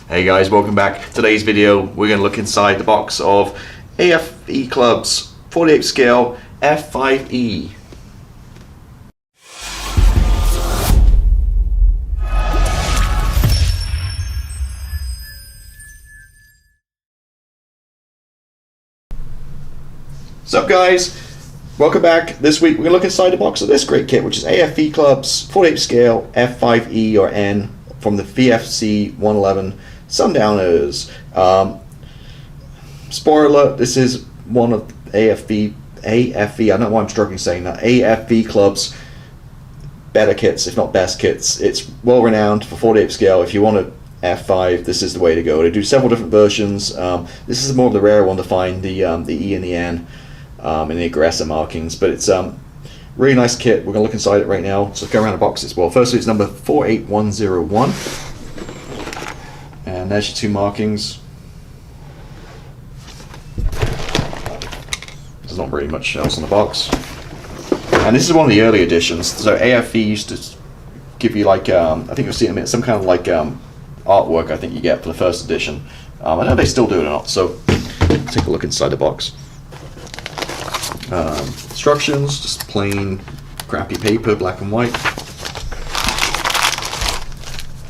Hey guys, welcome back. Today's video, we're going to look inside the box of AFV Club's 48 scale F-5E. What's up guys? Welcome back. This week we're going to look inside the box of this great kit, which is AFV Club's 48 scale F-5E or N from the VFC-111 Sundowners. Spoiler, this is one of AFV, I don't know why I'm struggling saying that, AFV Club's better kits, if not best kits. It's well renowned for 48 scale. If you want a F5, this is the way to go. They do several different versions. This is more of the rare one to find, the E and the N and the aggressor markings, but it's really nice kit. We're going to look inside it right now. So go around the box as well. Firstly, it's number 48101. And there's your two markings. There's not really much else on the box. And this is one of the early editions. So AFV used to give you like, I think you'll see in a minute, some kind of like artwork I think you get for the first edition. I know they still do it or not, so take a look inside the box. Instructions, just plain crappy paper, black and white.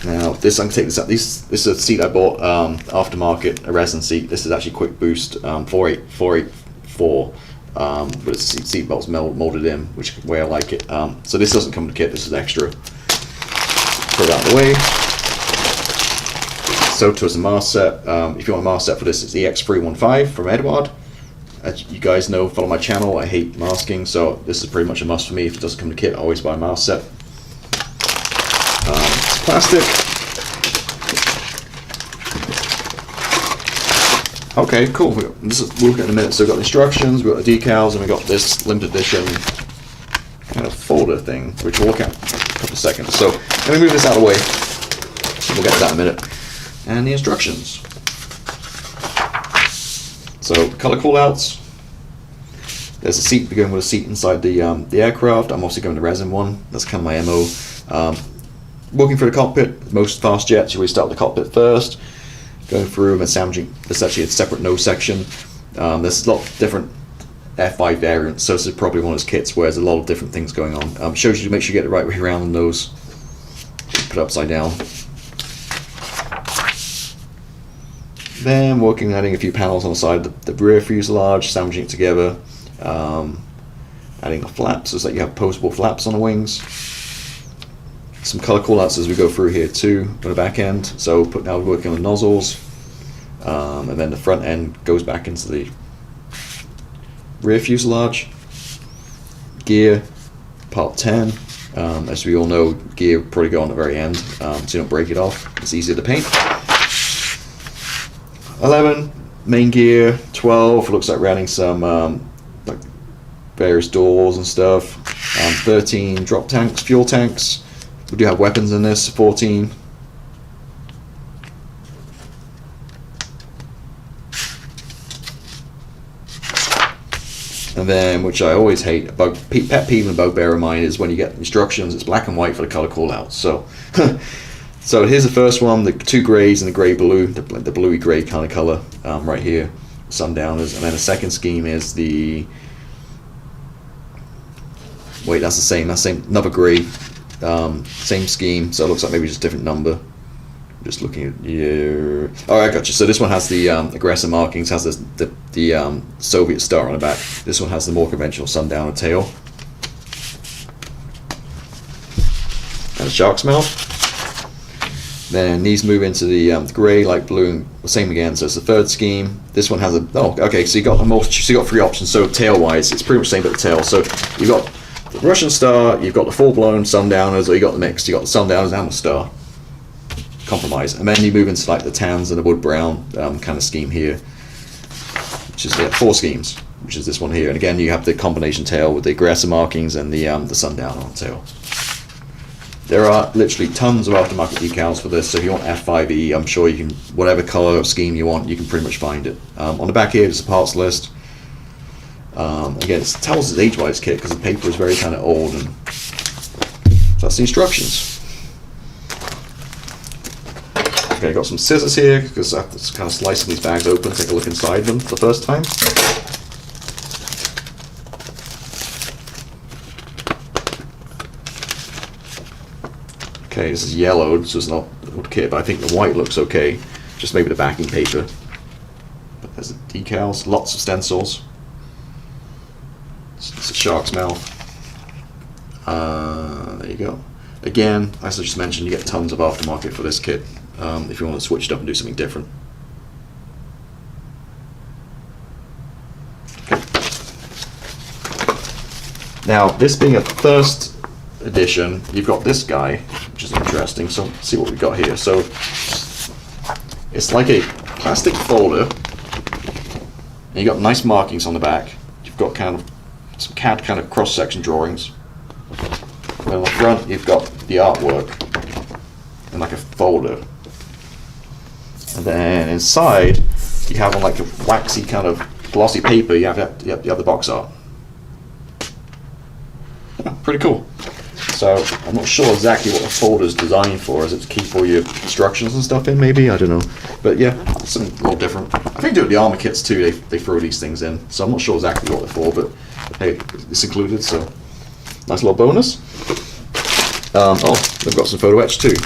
Now this, I'm going to take this out. This is a seat I bought, Aftermarket, a resin seat. This is actually Quick Boost 484, but it's seat belts molded in, which is the way I like it. So this doesn't come in the kit, this is extra. Put it out of the way. So to us a mask set. If you want a mask set for this, it's the X315 from Edward. As you guys know, follow my channel, I hate masking, so this is pretty much a must for me. If it doesn't come in the kit, I always buy a mask set. It's plastic. Okay, cool. We'll look at it in a minute. So we've got the instructions, we've got the decals, and we've got this limited edition kind of folder thing, which we'll look at in a couple of seconds. So let me move this out of the way. We'll get to that in a minute. And the instructions. So color callouts. There's a seat, going with a seat inside the aircraft. I'm also going to resin one. That's kind of my MO. Working for the cockpit, most fast jets, you always start with the cockpit first. Going through and sandwiching. There's actually a separate nose section. There's a lot of different F5 variants, so this is probably one of those kits where there's a lot of different things going on. Shows you to make sure you get the right way around the nose. Put it upside down. Then working, adding a few panels on the side of the rear fuselage, sandwiching it together, adding the flaps so that you have postable flaps on the wings. Some color callouts as we go through here too on the back end. So now we're working on the nozzles, and then the front end goes back into the rear fuselage. Gear, part 10. As we all know, gear will probably go on the very end, so you don't break it off. It's easier to paint. 11, main gear. 12, looks like we're adding some like various doors and stuff. 13, drop tanks, fuel tanks. We do have weapons in this. 14. And then, which I always hate, pet peeve and bugbear of mine is when you get instructions, it's black and white for the color callouts. So so here's the first one, the two grays and the gray blue, the bluey gray kind of color right here, Sundowners. And then the second scheme is the, wait, that's the same, another gray, same scheme, so it looks like maybe just a different number. Just looking at, yeah. Oh, I got you. So this one has the aggressor markings, has the Soviet star on the back. This one has the more conventional Sundowner tail. And a shark's mouth. Then these move into the grey, light blue, and the same again. So it's the third scheme. This one has a, oh, okay. So you got so you got three options. So tail-wise, it's pretty much the same but the tail. So you've got the Russian star, you've got the full-blown Sundowners, or you got the mix. You got the Sundowners and the star. Compromise, and then you move into like the tans and the wood brown kind of scheme here, which is the 4 schemes, which is this one here. And again, you have the combination tail with the aggressor markings and the Sundowner on tail. There are literally tons of aftermarket decals for this, so if you want F-5E, I'm sure you can, whatever color or scheme you want, you can pretty much find it. On the back here, there's a parts list. Again, it tells us age-wise kit because the paper is very kind of old, and so that's the instructions. Okay, got some scissors here because I have to kind of slice these bags open, take a look inside them for the first time. Okay, this is yellowed, so it's not old kit, but I think the white looks okay. Just maybe the backing paper. But there's the decals, lots of stencils. It's a shark's mouth. There you go. Again, as I just mentioned, you get tons of aftermarket for this kit if you want to switch it up and do something different. Okay. Now, this being a first edition, you've got this guy, which is interesting. So let's see what we've got here. So it's like a plastic folder, and you've got nice markings on the back. You've got kind of some CAD kind of cross-section drawings. And on the front, you've got the artwork in like a folder. And then inside, you have on like a waxy kind of glossy paper, you have the box art. Yeah, pretty cool. So I'm not sure exactly what the folder's designed for. Is it to keep all your instructions and stuff in, maybe? I don't know. But yeah, something a little different. I think they do it with the armor kits too. They throw these things in. So I'm not sure exactly what they're for, but hey, it's included, so nice little bonus. Oh, they've got some photo etch too.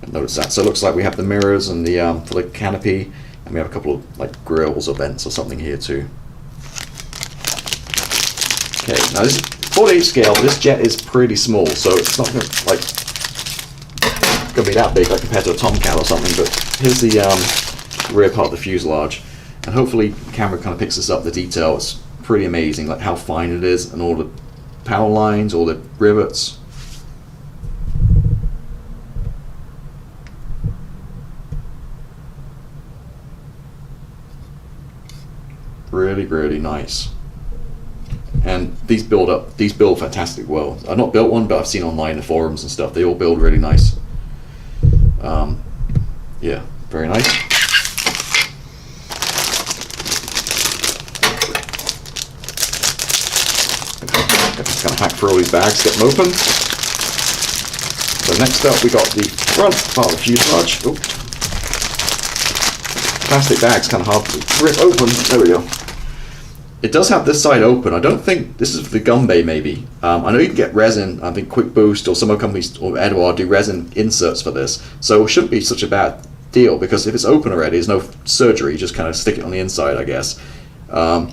Notice that. So it looks like we have the mirrors and the for the canopy, and we have a couple of like grills or vents or something here too. Okay, now this is 48 scale, but this jet is pretty small, so it's not gonna be that big like compared to a Tomcat or something. But here's the rear part of the fuselage, and hopefully the camera kind of picks this up. The detail is pretty amazing, like how fine it is, and all the panel lines, all the rivets. Really, really nice. And these build fantastic well. I've not built one, but I've seen online the forums and stuff. They all build really nice. Yeah, very nice. Just kind of hack through all these bags, get them open. So next up, we got the front part of the fuselage. Ooh. Plastic bag's kind of hard to rip open. There we go. It does have this side open. I don't think this is for the gun bay, maybe. I know you can get resin. I think Quick Boost or some other companies or Edouard do resin inserts for this, so it shouldn't be such a bad deal because if it's open already, there's no surgery. You just kind of stick it on the inside, I guess. I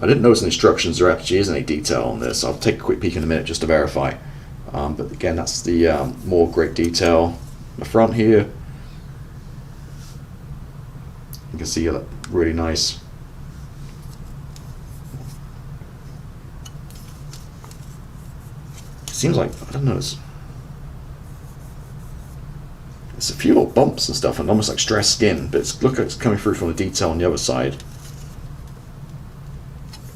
didn't notice in the instructions there actually is any detail on this. I'll take a quick peek in a minute just to verify. But again, that's the more great detail in the front here. You can see that really nice. Seems like, I don't know, it's a few little bumps and stuff and almost like stressed skin, but look like it's coming through from the detail on the other side.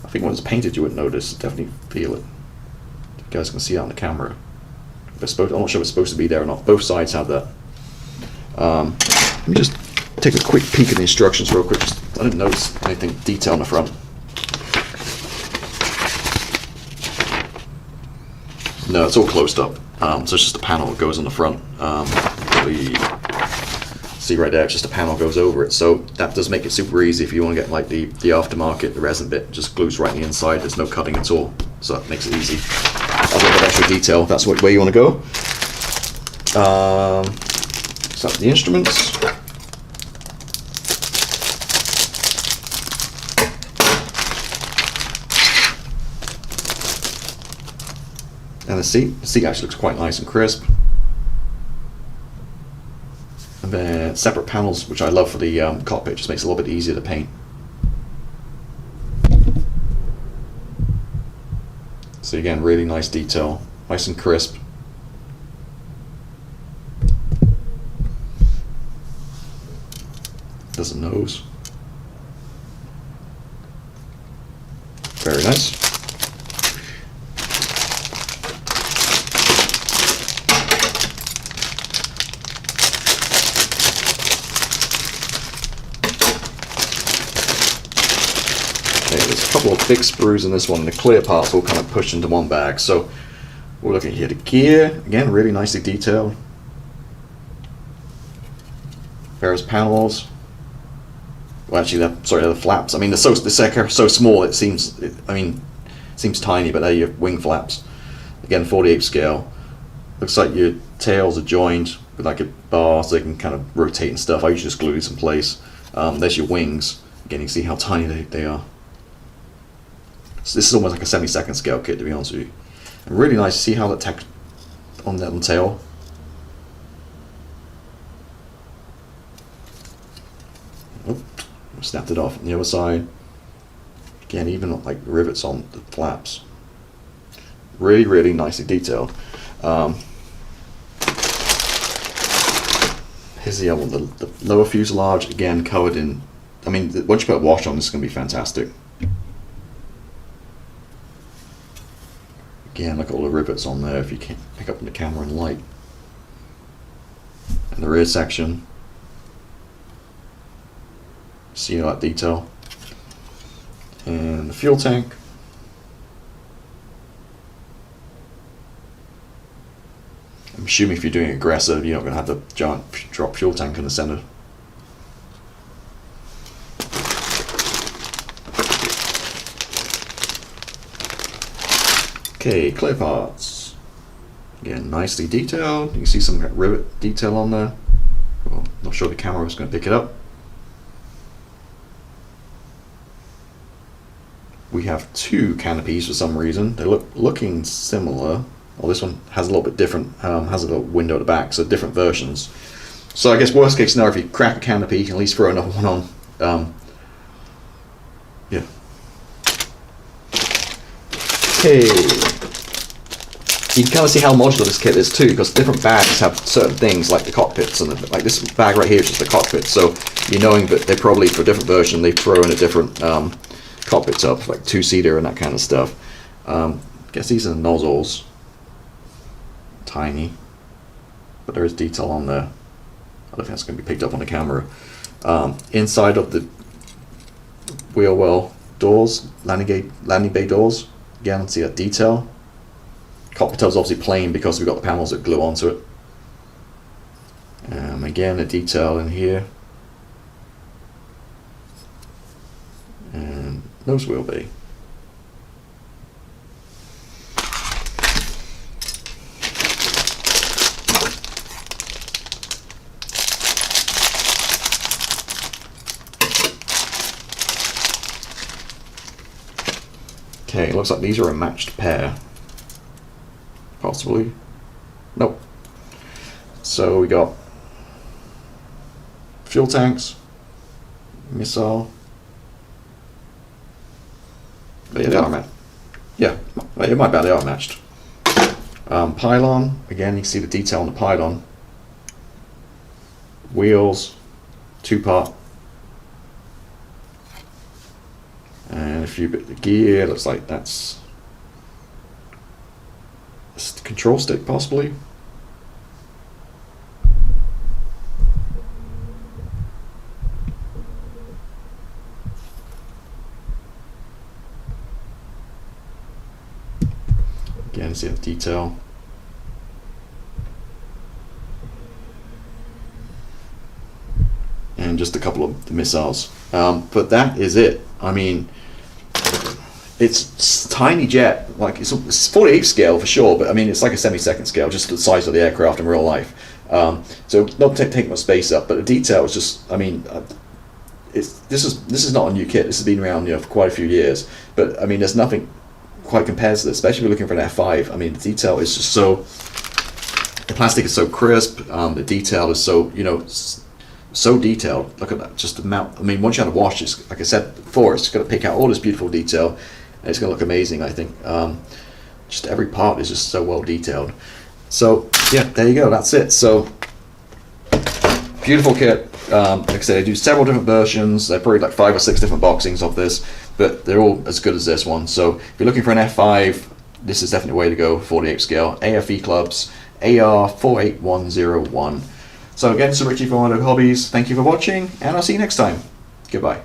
I think when it's painted you wouldn't notice, definitely feel it. You guys can see that on the camera. I'm not sure if it's supposed to be there or not. Both sides have that. Let me just take a quick peek at the instructions real quick. I didn't notice anything detail on the front. No, it's all closed up. So it's just a panel that goes on the front. See right there, it's just a panel goes over it. So that does make it super easy if you want to get like the aftermarket, the resin bit, just glues right on the inside. There's no cutting at all. So that makes it easy. I'll get that extra detail if that's where you want to go. So the instruments. And the seat actually looks quite nice and crisp. And then separate panels, which I love for the cockpit, just makes it a little bit easier to paint. So again, really nice detail, nice and crisp. There's a nose. Very nice. There's a couple of big sprues in this one, and the clear parts all kind of pushed into one bag. So we're looking here, the gear, again, really nicely detailed. There's panels. Well, actually, they're the flaps. I mean, they're so small. It seems tiny, but they're your wing flaps. Again, 48 scale. Looks like your tails are joined with like a bar, so they can kind of rotate and stuff. I usually just glue these in place. There's your wings. Again, you can see how tiny they are. So this is almost like a 72nd scale kit, to be honest with you. And really nice to see how that text on the tail. Oh, snapped it off on the other side. Again, even like rivets on the flaps. Really, really nicely detailed. Here's the other one, the lower fuselage, again covered in, I mean, once you put a wash on, this is going to be fantastic. Again, look at all the rivets on there if you can't pick up in the camera and light. And the rear section. See all that detail. And the fuel tank. I'm assuming if you're doing aggressive, you're not going to have the giant drop fuel tank in the center. Okay, clear parts. Again, nicely detailed. You can see some rivet detail on there. Well, not sure the camera was going to pick it up. We have two canopies for some reason. They look looking similar. Well, this one has a little bit different, has a little window at the back, so different versions. So I guess worst case scenario, if you crack a canopy, you can at least throw another one on. Yeah. Okay. You can kind of see how modular this kit is too, because different bags have certain things like the cockpits, and like this bag right here is just the cockpit. So you're knowing that they probably, for a different version, they throw in a different cockpits up, like two-seater and that kind of stuff. I guess these are the nozzles. Tiny, but there is detail on there. I don't think that's going to be picked up on the camera. Inside of the wheel well doors, landing bay doors, again, see that detail. Cockpit tail is obviously plain because we've got the panels that glue onto it. Again, the detail in here. And nose wheel bay. Okay, looks like these are a matched pair. Possibly. Nope. So we got fuel tanks, missile. Yeah, they are matched. Yeah, it might be they are matched. Pylon, again, you can see the detail on the pylon. Wheels, two-part. And a few bits of gear, looks like that's the control stick, possibly. Again, see the detail. And just a couple of the missiles. But that is it. I mean, it's tiny jet, like it's 48 scale for sure, but I mean it's like a 72nd scale, just the size of the aircraft in real life. So not take much space up, but the detail is just, I mean, this is not a new kit. This has been around, for quite a few years. But I mean, there's nothing quite compares to this, especially if you're looking for an F5. I mean, the detail is just so, the plastic is so crisp. The detail is so, so detailed. Look at that, just the amount. I mean, once you have to wash this, like I said before, it's going to pick out all this beautiful detail, and it's going to look amazing, I think. Just every part is just so well detailed. So yeah, there you go, that's it. So beautiful kit. Like I said, they do several different versions. They're probably like 5 or 6 different boxings of this, but they're all as good as this one. So if you're looking for an F5, this is definitely the way to go. 48 scale, AFV Clubs, AR48101. So again, this is Richie from Auto Hobbies. Thank you for watching, and I'll see you next time. Goodbye.